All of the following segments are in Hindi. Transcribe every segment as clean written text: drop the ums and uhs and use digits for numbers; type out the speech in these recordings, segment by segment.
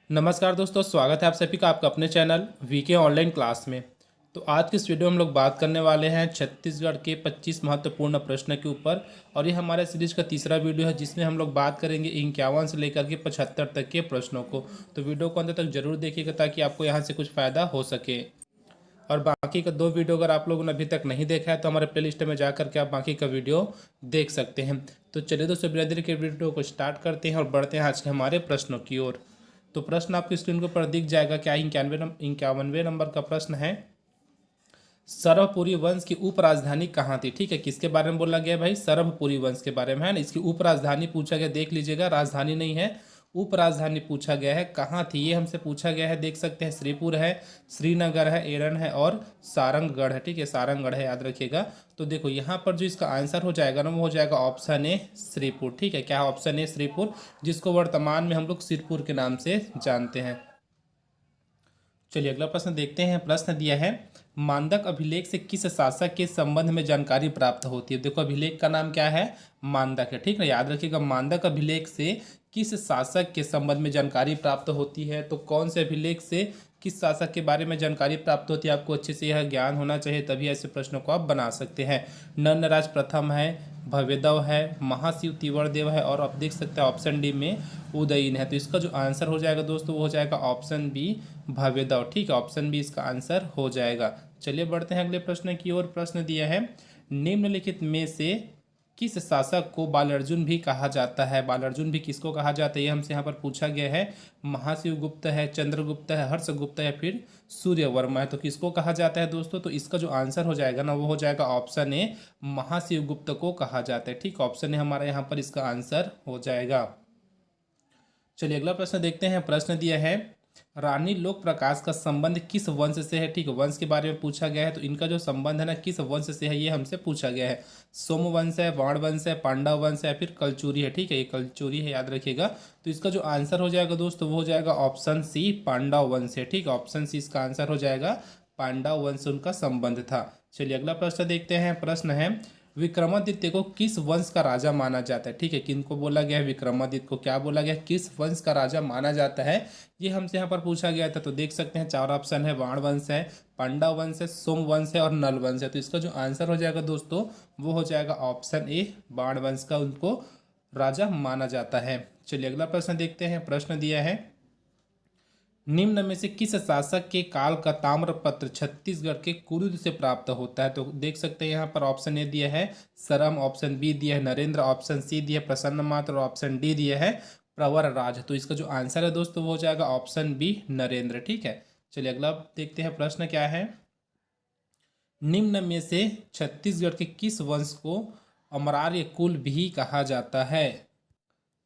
नमस्कार दोस्तों, स्वागत है आप सभी का आपका अपने चैनल वीके ऑनलाइन क्लास में। तो आज की इस वीडियो में हम लोग बात करने वाले हैं छत्तीसगढ़ के 25 महत्वपूर्ण प्रश्न के ऊपर। और ये हमारे सीरीज का तीसरा वीडियो है जिसमें हम लोग बात करेंगे 51 से लेकर के 75 तक के प्रश्नों को। तो वीडियो को अंत तक जरूर देखिएगा ताकि आपको यहाँ से कुछ फ़ायदा हो सके। और बाकी का 2 वीडियो अगर आप लोगों ने अभी तक नहीं देखा है तो हमारे प्लेलिस्ट में जा करके आप बाकी का वीडियो देख सकते हैं। तो चलिए दोस्तों, बिना देरी के वीडियो को स्टार्ट करते हैं और बढ़ते हैं आज के हमारे प्रश्नों की ओर। तो प्रश्न आपकी स्क्रीन के ऊपर दिख जाएगा। क्या 51वें नंबर का प्रश्न है, सरभपुरी वंश की उपराजधानी कहाँ थी। ठीक है, किसके बारे में बोला गया है भाई? सरभपुरी वंश के बारे में है ना। इसकी उपराजधानी पूछा गया, देख लीजिएगा, राजधानी नहीं है, उपराजधानी पूछा गया है। कहाँ थी ये हमसे पूछा गया है, देख सकते हैं। श्रीपुर है, श्रीनगर है, एरन है और सारंगगढ़ है। ठीक है, सारंगगढ़ है, याद रखिएगा। तो देखो यहाँ पर जो इसका आंसर हो जाएगा ना, वो हो जाएगा ऑप्शन ए श्रीपुर। ठीक है, क्या ऑप्शन ए श्रीपुर, जिसको वर्तमान में हम लोग सिरपुर के नाम से जानते हैं। चलिए अगला प्रश्न देखते हैं। प्रश्न दिया है, मांडक अभिलेख से किस शासक के संबंध में जानकारी प्राप्त होती है। देखो अभिलेख का नाम क्या है? मांडक है। ठीक है, याद रखिएगा, मांडक अभिलेख से किस शासक के संबंध में जानकारी प्राप्त होती है। तो कौन से अभिलेख से किस शासक के बारे में जानकारी प्राप्त होती है, आपको अच्छे से यह ज्ञान होना चाहिए, तभी ऐसे प्रश्नों को आप बना सकते हैं। नंदराज प्रथम है, भवेदव है, महाशिव तिवर्देव है और आप देख सकते हैं ऑप्शन डी में उदयन है। तो इसका जो आंसर हो जाएगा दोस्तों वो हो जाएगा ऑप्शन बी भवेदव। ठीक है, ऑप्शन बी इसका आंसर हो जाएगा। चलिए बढ़ते हैं अगले प्रश्न की ओर। प्रश्न दिया है, निम्नलिखित में से किस शासक को बालार्जुन भी कहा जाता है। बालार्जुन भी किसको कहा जाता है, ये हमसे यहाँ पर पूछा गया है। महाशिव गुप्त है, चंद्रगुप्त है, हर्षगुप्त है या फिर सूर्यवर्मा है। तो किसको कहा जाता है दोस्तों? तो इसका जो आंसर हो जाएगा ना, वो हो जाएगा ऑप्शन ए, महाशिव गुप्त को कहा जाता है। ठीक, ऑप्शन ए हमारा यहाँ पर इसका आंसर हो जाएगा। चलिए अगला प्रश्न देखते हैं। प्रश्न दिया है, रानी लोक प्रकाश का संबंध किस वंश से है। ठीक है, वंश के बारे में पूछा गया है। तो इनका जो संबंध है ना, किस वंश से है, ये हमसे पूछा गया है। सोमवंश है, वाण वंश है, पांडव वंश है, फिर कलचुरी है। ठीक है, ये कलचुरी है, याद रखिएगा। तो इसका जो आंसर हो जाएगा दोस्तों वो हो जाएगा ऑप्शन सी, पांडव वंश है। ठीक है, ऑप्शन सी इसका आंसर हो जाएगा, पांडव वंश उनका संबंध था। चलिए अगला प्रश्न देखते हैं। प्रश्न है, विक्रमादित्य को किस वंश का राजा माना जाता है। ठीक है, किनको बोला गया है? विक्रमादित्य को क्या बोला गया, किस वंश का राजा माना जाता है, ये हमसे यहाँ पर पूछा गया था। तो देख सकते हैं 4 ऑप्शन है, वाण वंश है, पांडव वंश है, सोम वंश है और नल वंश है। तो इसका जो आंसर हो जाएगा दोस्तों वो हो जाएगा ऑप्शन ए, वाण वंश का उनको राजा माना जाता है। चलिए अगला प्रश्न देखते हैं। प्रश्न दिया है, निम्न में से किस शासक के काल का ताम्रपत्र छत्तीसगढ़ के कुरुद से प्राप्त होता है। तो देख सकते हैं यहाँ पर ऑप्शन ए दिया है सरम, ऑप्शन बी दिया है नरेंद्र, ऑप्शन सी दिया है प्रसन्न मात्र और ऑप्शन डी दिया है प्रवर राज। तो इसका जो आंसर है दोस्तों वो हो जाएगा ऑप्शन बी नरेंद्र। ठीक है, चलिए अगला देखते हैं। प्रश्न क्या है, निम्न में से छत्तीसगढ़ के किस वंश को अमरार्य कुल भी कहा जाता है।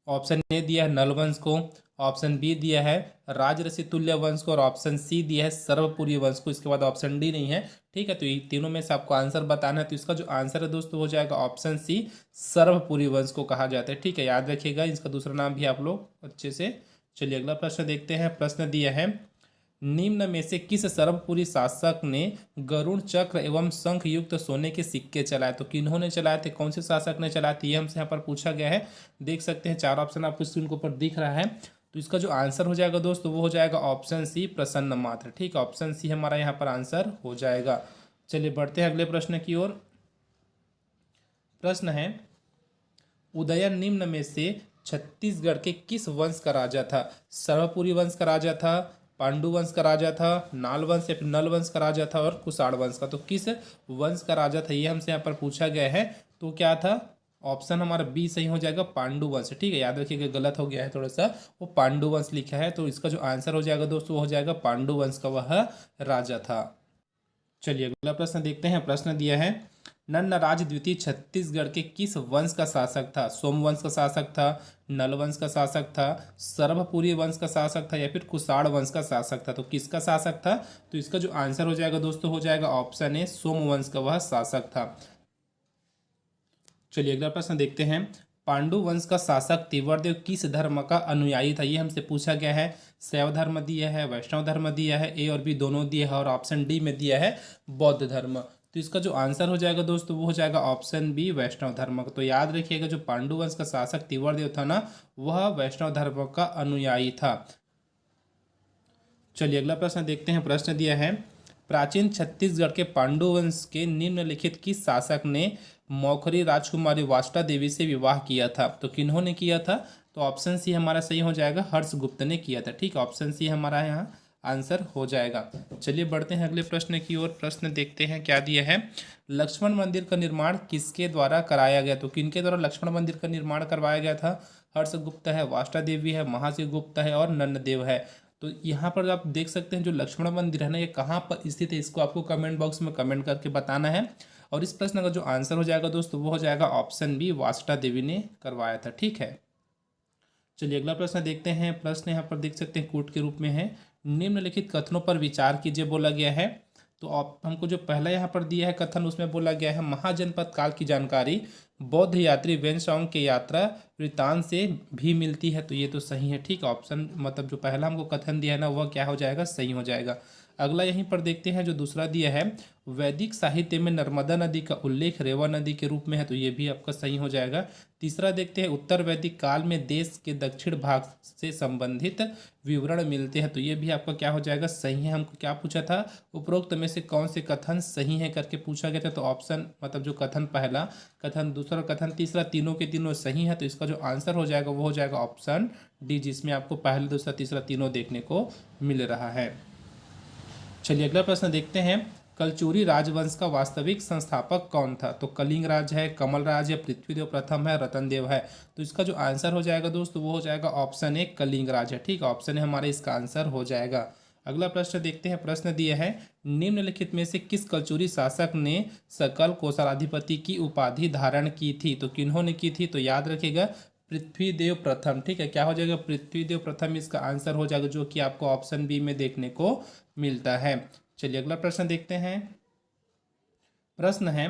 ऑप्शन ए दिया है नलवंश को, ऑप्शन बी दिया है राजऋषि तुल्य वंश को और ऑप्शन सी दिया है सर्वपुरी वंश को। इसके बाद ऑप्शन डी नहीं है। ठीक है, तो ये तीनों में से आपको आंसर बताना है। तो इसका जो आंसर है दोस्तों हो जाएगा ऑप्शन सी, सर्वपुरी वंश को कहा जाता है। ठीक है, याद रखिएगा, इसका दूसरा नाम भी आप लोग अच्छे से। चलिए अगला प्रश्न देखते हैं। प्रश्न दिया है, निम्न में से किस सर्वपुरी शासक ने गरुड़ चक्र एवं शंख युक्त सोने के सिक्के चलाए। तो किन्होंने चलाए थे, कौन से शासक ने चलाए थे, ये हमसे यहाँ पर पूछा गया है। देख सकते हैं 4 ऑप्शन आपको स्क्रीन के ऊपर दिख रहा है। तो इसका जो आंसर हो जाएगा दोस्तों वो हो जाएगा ऑप्शन सी, प्रसन्न मात्र। ठीक है, ऑप्शन सी हमारा यहाँ पर आंसर हो जाएगा। चलिए बढ़ते हैं अगले प्रश्न की ओर। प्रश्न है, उदयन निम्न में से छत्तीसगढ़ के किस वंश का राजा था। सर्वपुरी वंश का राजा था, पांडु वंश का राजा था, नाल वंश या फिर नल वंश का राजा था और कुषाण वंश का। तो किस वंश का राजा था ये हमसे यहाँ पर पूछा गया है। तो क्या था, ऑप्शन हमारा बी सही हो जाएगा, पांडु वंश। ठीक है, याद रखिएगा, गलत हो गया है थोड़ा सा, वो पांडु वंश लिखा है। तो इसका जो आंसर हो जाएगा दोस्तों वो हो जाएगा पांडु वंश का वह राजा था। चलिए अगला प्रश्न देखते हैं। प्रश्न दिया है, नन्नराज द्वितीय छत्तीसगढ़ के किस वंश का शासक था। सोमवंश का शासक था, नल वंश का शासक था, सर्वपुरी वंश का शासक था या फिर कुषाण वंश का शासक था। तो किसका शासक था? तो इसका जो आंसर हो जाएगा दोस्तों हो जाएगा ऑप्शन ए, सोमवंश का वह शासक था। चलिए अगला प्रश्न देखते हैं। पांडु वंश का शासक तिवर्देव किस धर्म का अनुयायी था, ये हमसे पूछा गया है। शैव धर्म दिया है, वैष्णव धर्म दिया है, ए और बी दोनों दिया है और ऑप्शन डी में दिया है बौद्ध धर्म। तो इसका जो आंसर हो जाएगा दोस्तों वो हो जाएगा ऑप्शन बी, वैष्णव धर्म। तो याद रखिएगा, जो पांडु वंश का शासक तिवर्देव था ना, वह वैष्णव धर्म का अनुयायी था। चलिए अगला प्रश्न देखते हैं। प्रश्न दिया है, प्राचीन छत्तीसगढ़ के पांडु वंश के निम्नलिखित किस शासक ने मौखरी राजकुमारी वाष्टा देवी से विवाह किया था? तो किन्होंने किया था? तो ऑप्शन सी हमारा सही हो जाएगा, हर्षगुप्त ने किया था। ठीक, ऑप्शन सी हमारा यहाँ आंसर हो जाएगा। चलिए बढ़ते हैं अगले प्रश्न की ओर। प्रश्न देखते हैं क्या दिया है। लक्ष्मण मंदिर का निर्माण किसके द्वारा कराया गया? तो किनके द्वारा लक्ष्मण मंदिर का निर्माण करवाया गया था? हर्षगुप्त है, वाष्टा देवी है, महाशिव गुप्त है और नंददेव है। तो यहाँ पर आप देख सकते हैं जो लक्ष्मण मंदिर है ना, ये कहाँ पर स्थित है, इसको आपको कमेंट बॉक्स में कमेंट करके बताना है। और इस प्रश्न का जो आंसर हो जाएगा दोस्तों वो हो जाएगा ऑप्शन बी, वाष्टा देवी ने करवाया था। ठीक है, चलिए अगला प्रश्न देखते हैं। प्रश्न यहाँ पर देख सकते हैं कूट के रूप में है, निम्नलिखित कथनों पर विचार कीजिए बोला गया है। तो आप हमको जो पहला यहाँ पर दिया है कथन, उसमें बोला गया है महाजनपद काल की जानकारी बौद्ध यात्री वेनसांग के यात्रा वृत्तांत से भी मिलती है। तो ये तो सही है। ठीक, ऑप्शन मतलब जो पहला हमको कथन दिया है ना वह क्या हो जाएगा, सही हो जाएगा। अगला यहीं पर देखते हैं जो दूसरा दिया है, वैदिक साहित्य में नर्मदा नदी का उल्लेख रेवा नदी के रूप में है। तो ये भी आपका सही हो जाएगा। तीसरा देखते हैं, उत्तर वैदिक काल में देश के दक्षिण भाग से संबंधित विवरण मिलते हैं। तो ये भी आपका क्या हो जाएगा, सही है। हमको क्या पूछा था, उपरोक्त में से कौन से कथन सही है करके पूछा गया था। तो ऑप्शन मतलब जो कथन पहला, कथन दूसरा, कथन तीसरा, तीनों के तीनों सही है। तो इसका जो आंसर हो जाएगा वो हो जाएगा ऑप्शन डी, जिसमें आपको पहला दूसरा तीसरा तीनों देखने को मिल रहा है। चलिए अगला प्रश्न देखते हैं, कलचुरी राजवंश का वास्तविक संस्थापक कौन था? तो कलिंग राज है, कमल राज है, पृथ्वीदेव प्रथम है, रतनदेव है। तो इसका जो आंसर हो जाएगा दोस्तों वो हो जाएगा ऑप्शन ए, कलिंग राज है। ठीक, ऑप्शन ए हमारे इसका आंसर हो जाएगा। अगला प्रश्न देखते हैं। प्रश्न दिया है, निम्नलिखित में से किस कलचुरी शासक ने सकल कोसलाधिपति की उपाधि धारण की थी? तो किन्होंने की थी? तो याद रखिएगा पृथ्वीदेव प्रथम। ठीक है, क्या हो जाएगा, पृथ्वीदेव प्रथम इसका आंसर हो जाएगा, जो कि आपको ऑप्शन बी में देखने को मिलता है। चलिए अगला प्रश्न देखते हैं। प्रश्न है,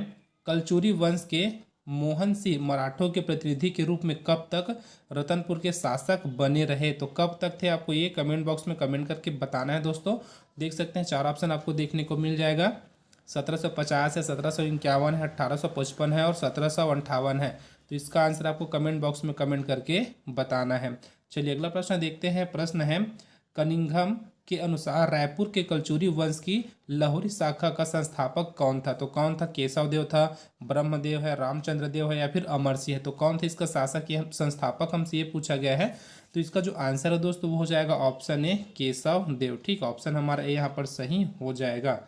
कलचुरी वंश के मोहन सिंह मराठों के प्रतिनिधि के रूप में कब तक रतनपुर के शासक बने रहे? तो कब तक थे, आपको ये कमेंट बॉक्स में कमेंट करके बताना है दोस्तों। देख सकते हैं चार ऑप्शन आपको देखने को मिल जाएगा। 1750 है, 1751 है, 1855 है और 1758 है। तो इसका आंसर आपको कमेंट बॉक्स में कमेंट करके बताना है। चलिए अगला प्रश्न देखते हैं। प्रश्न है, कनिंघम के अनुसार रायपुर के कलचुरी वंश की लाहौरी शाखा का संस्थापक कौन था? तो कौन था, केशव देव था, ब्रह्मदेव है, रामचंद्र देव है या फिर अमर सिंह है? तो कौन थे इसका शासक, ये संस्थापक हमसे ये पूछा गया है। तो इसका जो आंसर है दोस्तों वो हो जाएगा ऑप्शन ए, केशव देव। ठीक, ऑप्शन हमारा ए यहाँ पर सही हो जाएगा।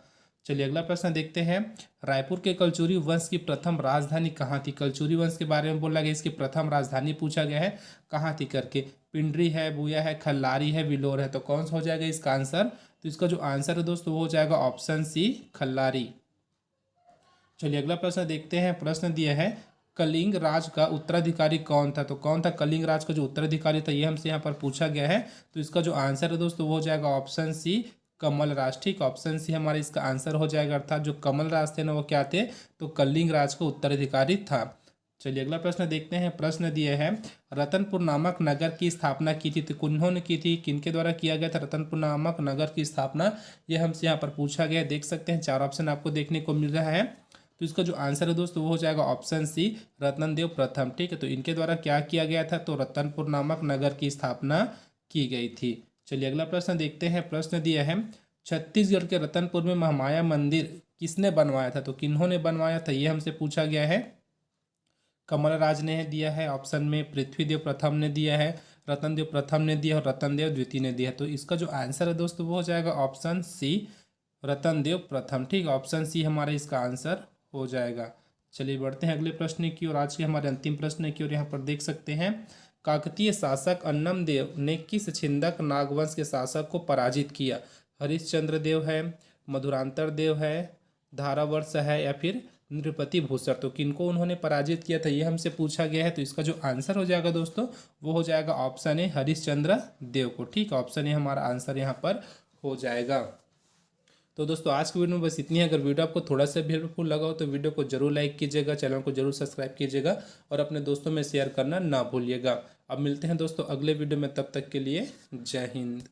चलिए अगला प्रश्न देखते हैं, रायपुर के कलचुरी वंश की प्रथम राजधानी कहाँ थी? कलचुरी वंश के बारे में बोला गया, इसकी प्रथम राजधानी पूछा गया है कहाँ थी करके। पिंडरी है, बुया है, खल्लारी है, विलोर है। तो कौन सा हो जाएगा इसका आंसर? तो इसका जो आंसर है दोस्तों वो हो जाएगा ऑप्शन सी, खल्लारी। चलिए अगला प्रश्न देखते हैं। प्रश्न दिया है, कलिंग राज का उत्तराधिकारी कौन था? तो कौन था कलिंग राज का जो उत्तराधिकारी था, ये हमसे यहाँ पर पूछा गया है। तो इसका जो आंसर है दोस्तों वो हो जाएगा ऑप्शन सी, कमल राज। ठीक, ऑप्शन सी हमारा इसका आंसर हो जाएगा। अर्थात जो कमल राज थे ना वो क्या थे, तो कलिंग राज का उत्तराधिकारी था। चलिए अगला प्रश्न देखते हैं। प्रश्न दिए है, रतनपुर नामक नगर की स्थापना की थी, तो किन्होंने की थी, किनके द्वारा किया गया था रतनपुर नामक नगर की स्थापना, ये हमसे यहाँ पर पूछा गया है। देख सकते हैं चार ऑप्शन आपको देखने को मिल रहा है। तो इसका जो आंसर है दोस्तों वो हो जाएगा ऑप्शन सी, रत्नदेव प्रथम। ठीक है, तो इनके द्वारा क्या किया गया था, तो रतनपुर नामक नगर की स्थापना की गई थी। चलिए अगला प्रश्न देखते हैं। प्रश्न दिया है, छत्तीसगढ़ के रतनपुर में महामाया मंदिर किसने बनवाया था? तो किन्होंने बनवाया था, ये हमसे पूछा गया है। कमल राज ने दिया है ऑप्शन में, पृथ्वीदेव प्रथम ने दिया है, रतनदेव प्रथम ने दिया और रतनदेव द्वितीय ने दिया। तो इसका जो आंसर है दोस्तों वो हो जाएगा ऑप्शन सी, रतनदेव प्रथम। ठीक, ऑप्शन सी हमारा इसका आंसर हो जाएगा। चलिए बढ़ते हैं अगले प्रश्न की और आज के हमारे अंतिम प्रश्न की ओर। यहाँ पर देख सकते हैं, काकतीय शासक अन्नम देव ने किस छिंदक नागवंश के शासक को पराजित किया? हरिश्चंद्र देव है, मधुरांतर देव है, धारावर्ष है या फिर नृपति भूसर। तो किनको उन्होंने पराजित किया था, ये हमसे पूछा गया है। तो इसका जो आंसर हो जाएगा दोस्तों वो हो जाएगा ऑप्शन ए, हरिश्चंद्र देव को। ठीक, ऑप्शन ए हमारा आंसर यहाँ पर हो जाएगा। तो दोस्तों आज की वीडियो में बस इतनी है। अगर वीडियो आपको थोड़ा सा भी हेल्पफुल लगा हो तो वीडियो को जरूर लाइक कीजिएगा, चैनल को जरूर सब्सक्राइब कीजिएगा और अपने दोस्तों में शेयर करना ना भूलिएगा। अब मिलते हैं दोस्तों अगले वीडियो में, तब तक के लिए जय हिंद।